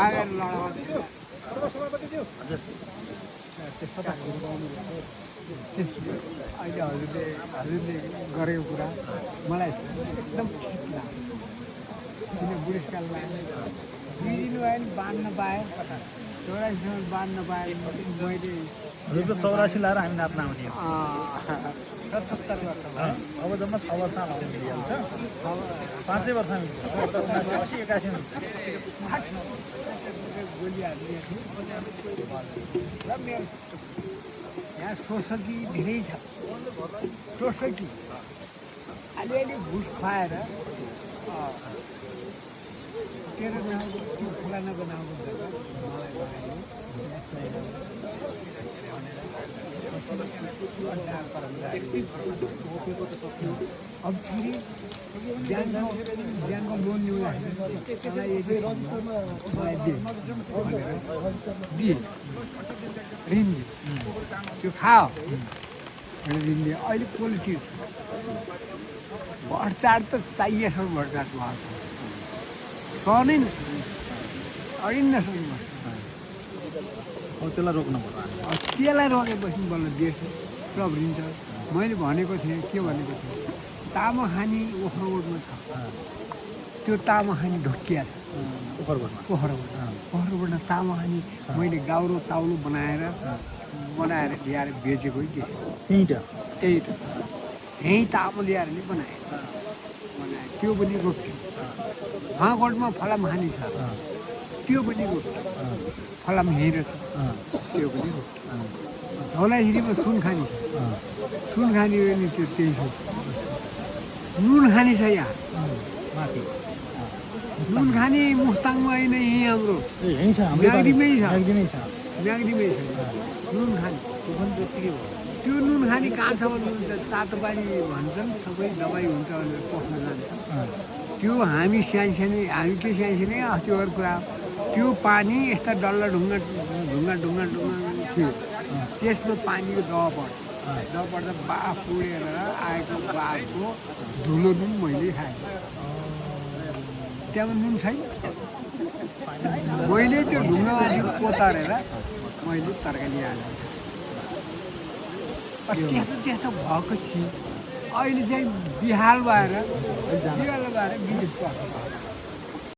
अहिले हजुरले गरेको कुरा मलाई एकदम ठिक लाग्यो किन बुढेसकालमा बिग्रिनु भयो नि बाँध्न पाएँ 84 बाँध्न पाएँ मैले हजुरको 84 लाएर हामी नाच्न आउँथ्यौँ 77 वर्ष भयो अब जम्मा 6 वर्ष आउँछ मिलिहाल्छ 5 वर्ष मिल्छ 80 81 गोली हाल्ने र मेरो यहाँ सोसकी धेरै छ सोसकी अलिअलि घुस खुवाएर तेरो नाउँको त्यो फलानाको नाउँको मलाई बनायो अब फेरि बिहानको लोन ल्याउँदाखेरि मलाई दिए ऋण दिए त्यो खाओ ऋण दिए अहिले पोलिटिक्स भ्रष्टाचार त चाहिएसम्म भ्रष्टाचार भएको सहनै अडिन्नसम्म त्यसलाई रोक्नु पर्यो त्यसलाई रोकेपछि बल्ल देश प्रवृन्छ मैले भनेको थिएँ के भनेको थिएँ तामाखानी ओखरकोटमा छ त्यो तामाखानी ढोकिया छ पोखरकोटमा तामाखानी मैले गाउरो ताउलो बनाएर ल्याएर बेचेको त्यही त त्यही तामा ल्याएर नि बनाएँ त्यो पनि रोप्थ्यो उहाँकोटमा फलाम खानी छ त्यो पनि रोप्थ्यो फलाम हेरेर छ त्यो पनि रोप्थ्यो धौलासिरीमा सुन खानी छ सुन खानी नि त्यो त्यही छ नुन खानी छ यहाँ माथि नुन खानी मुस्ताङमा होइन यहीँ हाम्रो म्याग्दीमै छ नुन खानी त्यो नुन खानी कहाँ छ भन्नुहुन्छ तातो पानी भन्छन् सबै दबाई हुन्छ भनेर पस्न जान्छ त्यो हामी सानसानै हामी के सानसानै अस्ति अरू कुरा त्यो पानी यस्ता डल्ला ढुङ्गा थियो त्यसमा पानीको दह पर्दा बाफ उडेर आएको बाफको धुलो नुन मैले खाएँ त्यहाँ नुन छैन मैले त्यो ढुङ्गामाथि पोतारेर मैले तरकारी हालेँ त्यस्तो भएको थियो अहिले चाहिँ बिहाल भएर विदेश पस्नु